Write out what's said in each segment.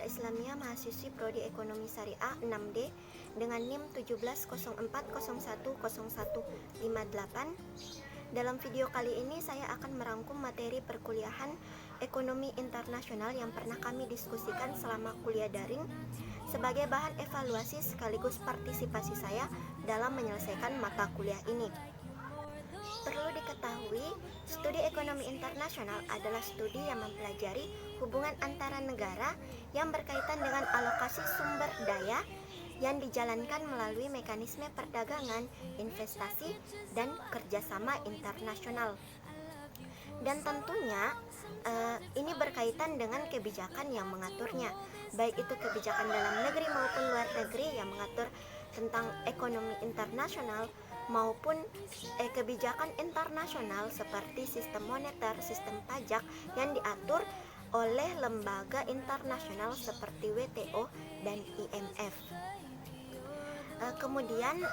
Sejarah Islamiyah mahasiswi Prodi Ekonomi Syariah 6D dengan NIM 1704010158. Dalam video kali ini saya akan merangkum materi perkuliahan Ekonomi Internasional yang pernah kami diskusikan selama kuliah daring sebagai bahan evaluasi sekaligus partisipasi saya dalam menyelesaikan mata kuliah ini. Perlu diketahui, studi ekonomi internasional adalah studi yang mempelajari hubungan antara negara yang berkaitan dengan alokasi sumber daya yang dijalankan melalui mekanisme perdagangan, investasi, dan kerjasama internasional. Dan tentunya ini berkaitan dengan kebijakan yang mengaturnya, baik itu kebijakan dalam negeri maupun luar negeri yang mengatur tentang ekonomi internasional, maupun kebijakan internasional seperti sistem moneter, sistem pajak yang diatur oleh lembaga internasional seperti WTO dan IMF. Kemudian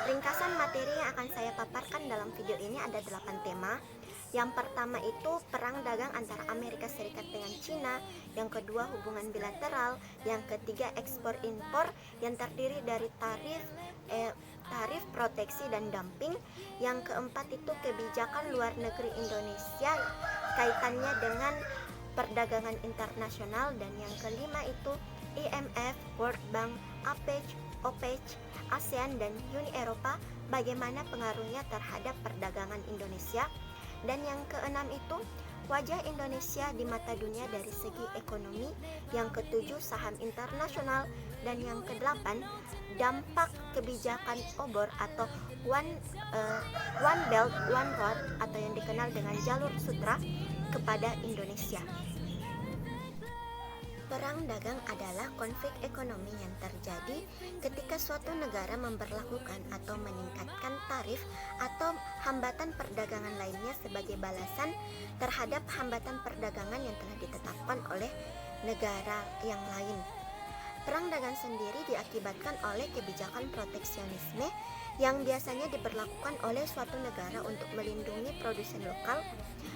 ringkasan materi yang akan saya paparkan dalam video ini ada 8 tema. Yang pertama itu perang dagang antara Amerika Serikat dengan Cina, yang kedua hubungan bilateral, yang ketiga ekspor impor yang terdiri dari tarif, proteksi, dan dumping, yang keempat itu kebijakan luar negeri Indonesia kaitannya dengan perdagangan internasional, dan yang kelima itu IMF, World Bank, OPEC, ASEAN, dan Uni Eropa, bagaimana pengaruhnya terhadap perdagangan Indonesia. Dan yang keenam itu wajah Indonesia di mata dunia dari segi ekonomi, yang ketujuh saham internasional, dan yang kedelapan dampak kebijakan obor atau One Belt One Road atau yang dikenal dengan jalur sutra kepada Indonesia. Perang dagang adalah konflik ekonomi yang terjadi ketika suatu negara memberlakukan atau meningkatkan tarif atau hambatan perdagangan lainnya sebagai balasan terhadap hambatan perdagangan yang telah ditetapkan oleh negara yang lain. Perang dagang sendiri diakibatkan oleh kebijakan proteksionisme yang biasanya diberlakukan oleh suatu negara untuk melindungi produsen lokal,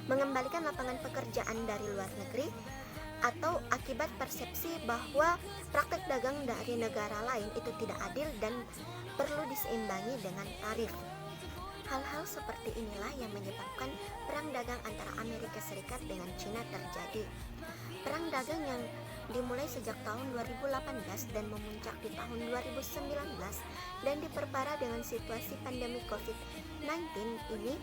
mengembalikan lapangan pekerjaan dari luar negeri, atau akibat persepsi bahwa praktek dagang dari negara lain itu tidak adil dan perlu diseimbangi dengan tarif. Hal-hal seperti inilah yang menyebabkan perang dagang antara Amerika Serikat dengan Cina terjadi. Perang dagang yang dimulai sejak tahun 2018 dan memuncak di tahun 2019 dan diperparah dengan situasi pandemi COVID-19 ini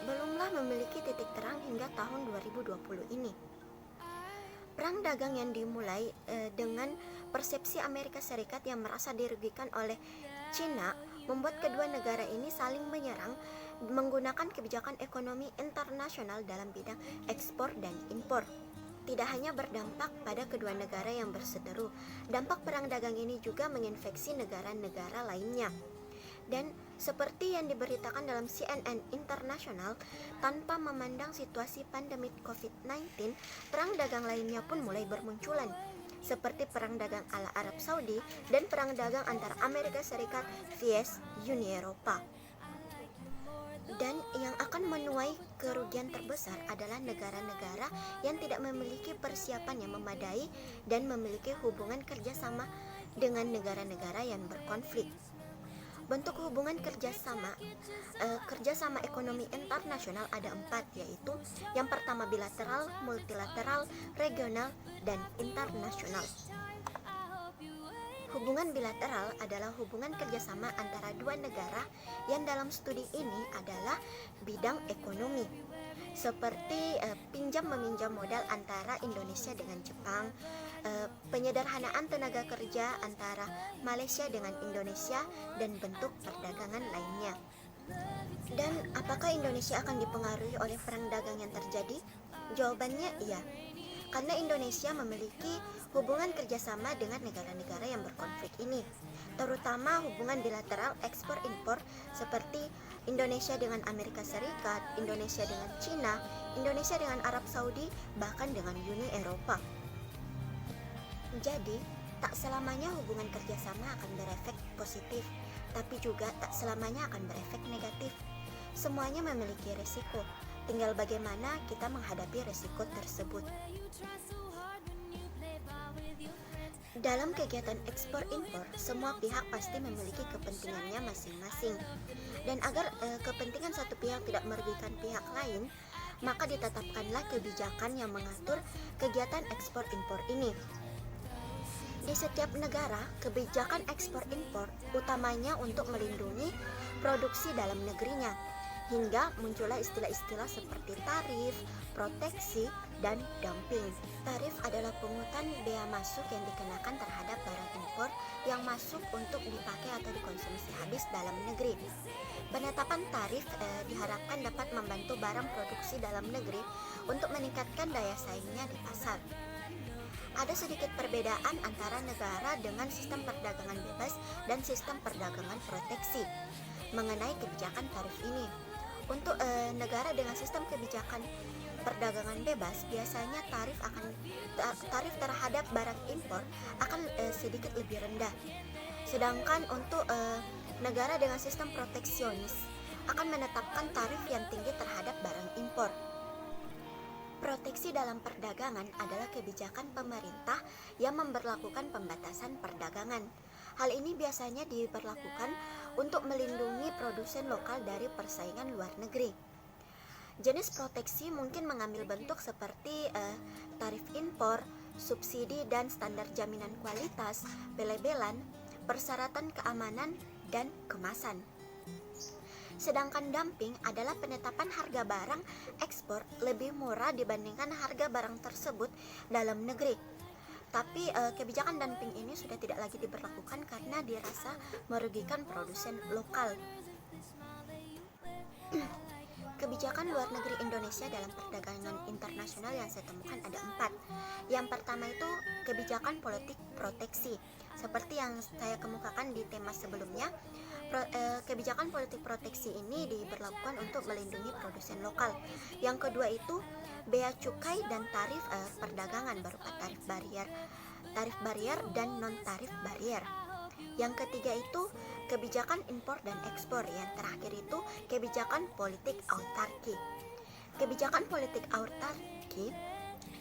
belumlah memiliki titik terang hingga tahun 2020 ini. Perang dagang yang dimulai dengan persepsi Amerika Serikat yang merasa dirugikan oleh Cina membuat kedua negara ini saling menyerang menggunakan kebijakan ekonomi internasional dalam bidang ekspor dan impor. Tidak hanya berdampak pada kedua negara yang berseteru, dampak perang dagang ini juga menginfeksi negara-negara lainnya. Dan seperti yang diberitakan dalam CNN Internasional, tanpa memandang situasi pandemi COVID-19, perang dagang lainnya pun mulai bermunculan, seperti perang dagang ala Arab Saudi dan perang dagang antara Amerika Serikat vs Uni Eropa. Dan yang akan menuai kerugian terbesar adalah negara-negara yang tidak memiliki persiapan yang memadai dan memiliki hubungan kerjasama dengan negara-negara yang berkonflik. Bentuk hubungan kerjasama ekonomi internasional ada 4, yaitu yang pertama bilateral, multilateral, regional, dan internasional. Hubungan bilateral adalah hubungan kerjasama antara dua negara yang dalam studi ini adalah bidang ekonomi, seperti pinjam-meminjam modal antara Indonesia dengan Jepang, penyederhanaan tenaga kerja antara Malaysia dengan Indonesia, dan bentuk perdagangan lainnya. Dan apakah Indonesia akan dipengaruhi oleh perang dagang yang terjadi? Jawabannya iya, karena Indonesia memiliki hubungan kerjasama dengan negara-negara yang berkonflik ini, terutama hubungan bilateral ekspor-impor seperti Indonesia dengan Amerika Serikat, Indonesia dengan Cina, Indonesia dengan Arab Saudi, bahkan dengan Uni Eropa. Jadi, tak selamanya hubungan kerjasama akan berefek positif, tapi juga tak selamanya akan berefek negatif. Semuanya memiliki resiko, tinggal bagaimana kita menghadapi resiko tersebut. Dalam kegiatan ekspor-impor, semua pihak pasti memiliki kepentingannya masing-masing. Dan agar kepentingan satu pihak tidak merugikan pihak lain, maka ditetapkanlah kebijakan yang mengatur kegiatan ekspor-impor ini. Di setiap negara, kebijakan ekspor-impor utamanya untuk melindungi produksi dalam negerinya, hingga muncullah istilah-istilah seperti tarif, proteksi, dan dumping. Tarif adalah pungutan bea masuk yang dikenakan terhadap barang impor yang masuk untuk dipakai atau dikonsumsi habis dalam negeri. Penetapan tarif diharapkan dapat membantu barang produksi dalam negeri untuk meningkatkan daya saingnya di pasar. Ada sedikit perbedaan antara negara dengan sistem perdagangan bebas dan sistem perdagangan proteksi mengenai kebijakan tarif ini. Untuk negara dengan sistem kebijakan perdagangan bebas, biasanya tarif terhadap barang impor akan sedikit lebih rendah. Sedangkan untuk negara dengan sistem proteksionis akan menetapkan tarif yang tinggi terhadap barang impor. Proteksi dalam perdagangan adalah kebijakan pemerintah yang memberlakukan pembatasan perdagangan. Hal ini biasanya diberlakukan untuk melindungi produsen lokal dari persaingan luar negeri. Jenis proteksi mungkin mengambil bentuk seperti tarif impor, subsidi dan standar jaminan kualitas, bela-belan, persyaratan keamanan, dan kemasan. Sedangkan dumping adalah penetapan harga barang ekspor lebih murah dibandingkan harga barang tersebut dalam negeri. Tapi kebijakan dumping ini sudah tidak lagi diberlakukan karena dirasa merugikan produsen lokal. Kebijakan luar negeri Indonesia dalam perdagangan internasional yang saya temukan ada 4. Yang pertama itu kebijakan politik proteksi. Seperti yang saya kemukakan di tema sebelumnya, kebijakan politik proteksi ini diberlakukan untuk melindungi produsen lokal. Yang kedua itu bea cukai dan tarif perdagangan berupa tarif barier dan non tarif barier. Yang ketiga itu kebijakan impor dan ekspor. Yang terakhir itu kebijakan politik autarki. Kebijakan politik autarki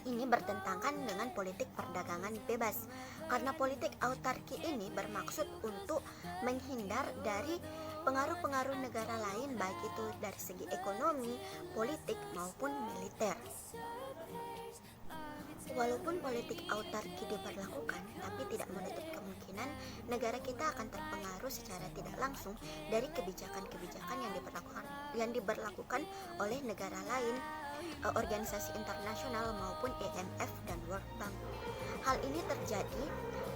ini bertentangan dengan politik perdagangan bebas, karena politik autarki ini bermaksud untuk menghindar dari pengaruh-pengaruh negara lain, baik itu dari segi ekonomi, politik, maupun militer. Walaupun politik autarki diberlakukan, tapi tidak menutup kemungkinan negara kita akan terpengaruh secara tidak langsung dari kebijakan-kebijakan yang diberlakukan oleh negara lain, organisasi internasional maupun IMF dan World Bank. Hal ini terjadi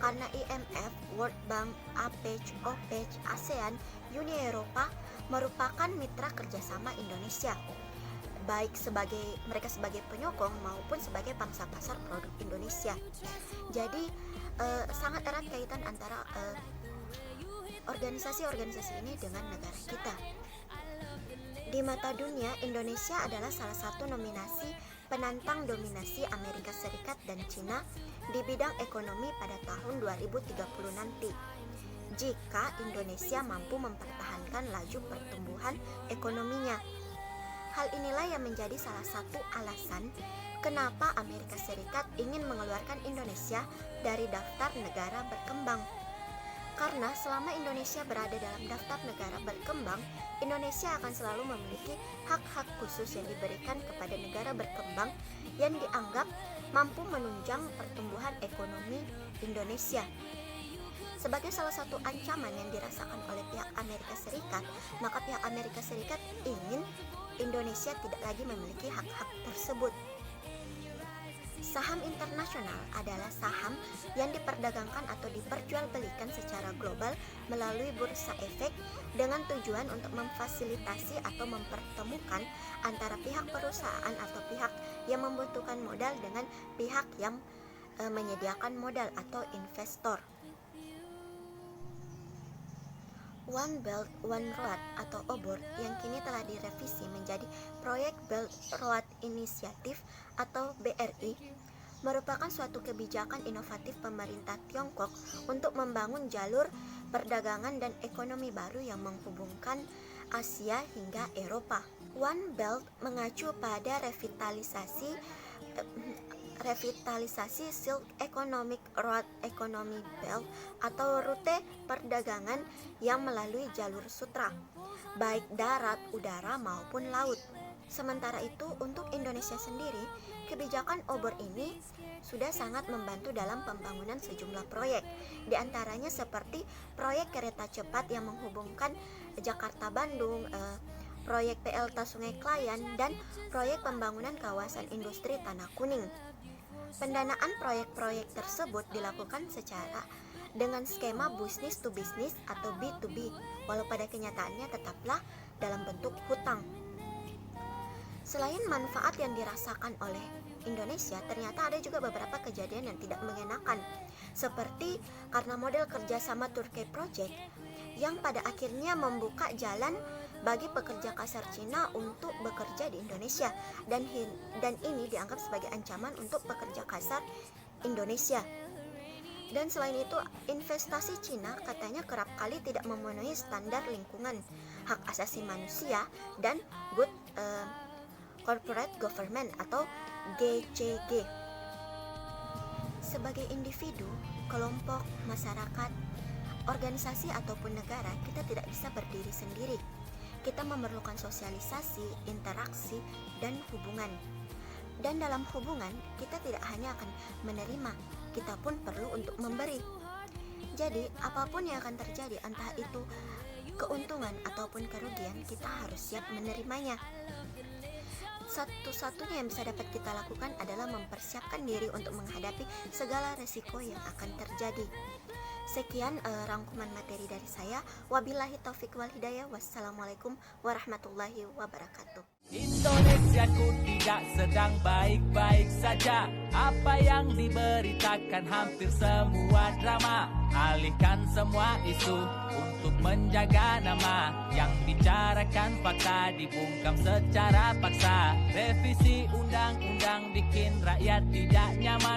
karena IMF, World Bank, APEC, OPEC, ASEAN, Uni Eropa merupakan mitra kerjasama Indonesia, baik mereka sebagai penyokong maupun sebagai pangsa pasar produk Indonesia. Jadi sangat erat kaitan antara organisasi-organisasi ini dengan negara kita. Di mata dunia, Indonesia adalah salah satu nominasi penantang dominasi Amerika Serikat dan Cina di bidang ekonomi pada tahun 2030 nanti, jika Indonesia mampu mempertahankan laju pertumbuhan ekonominya. Hal inilah yang menjadi salah satu alasan kenapa Amerika Serikat ingin mengeluarkan Indonesia dari daftar negara berkembang. Karena selama Indonesia berada dalam daftar negara berkembang, Indonesia akan selalu memiliki hak-hak khusus yang diberikan kepada negara berkembang yang dianggap mampu menunjang pertumbuhan ekonomi Indonesia. Sebagai salah satu ancaman yang dirasakan oleh pihak Amerika Serikat, maka pihak Amerika Serikat ingin Indonesia tidak lagi memiliki hak-hak tersebut. Saham internasional adalah saham yang diperdagangkan atau diperjualbelikan secara global melalui bursa efek dengan tujuan untuk memfasilitasi atau mempertemukan antara pihak perusahaan atau pihak yang membutuhkan modal dengan pihak yang menyediakan modal atau investor. One Belt One Road atau OBOR yang kini telah direvisi menjadi Proyek Belt Road Initiative atau BRI merupakan suatu kebijakan inovatif pemerintah Tiongkok untuk membangun jalur perdagangan dan ekonomi baru yang menghubungkan Asia hingga Eropa. One Belt mengacu pada revitalisasi Silk Economic Road Economy Belt atau rute perdagangan yang melalui jalur sutra, baik darat, udara maupun laut. Sementara itu, untuk Indonesia sendiri, kebijakan obor ini sudah sangat membantu dalam pembangunan sejumlah proyek, di antaranya seperti proyek kereta cepat yang menghubungkan Jakarta-Bandung, proyek PLT Sungai Klayan, dan proyek pembangunan kawasan industri Tanah Kuning. Pendanaan proyek-proyek tersebut dilakukan secara dengan skema business to business atau B2B, walau pada kenyataannya tetaplah dalam bentuk hutang. Selain manfaat yang dirasakan oleh Indonesia, ternyata ada juga beberapa kejadian yang tidak mengenakan, seperti karena model kerjasama Turkey Project yang pada akhirnya membuka jalan bagi pekerja kasar Cina untuk bekerja di Indonesia, dan ini dianggap sebagai ancaman untuk pekerja kasar Indonesia. Dan selain itu, investasi Cina katanya kerap kali tidak memenuhi standar lingkungan, hak asasi manusia, dan good corporate government atau GCG. Sebagai individu, kelompok, masyarakat, organisasi ataupun negara, kita tidak bisa berdiri sendiri. Kita memerlukan sosialisasi, interaksi, dan hubungan. Dan dalam hubungan, kita tidak hanya akan menerima, kita pun perlu untuk memberi. Jadi, apapun yang akan terjadi, entah itu keuntungan ataupun kerugian, kita harus siap menerimanya. Satu-satunya yang bisa dapat kita lakukan adalah mempersiapkan diri untuk menghadapi segala resiko yang akan terjadi. Sekian rangkuman materi dari saya. Wabillahi taufik wal hidayah. Wassalamualaikum warahmatullahi wabarakatuh. Indonesiaku tidak sedang baik-baik saja. Apa yang diberitakan hampir semua drama. Alihkan semua isu untuk menjaga nama. Yang bicarakan fakta dibungkam secara paksa. Revisi undang-undang bikin rakyat tidak nyaman.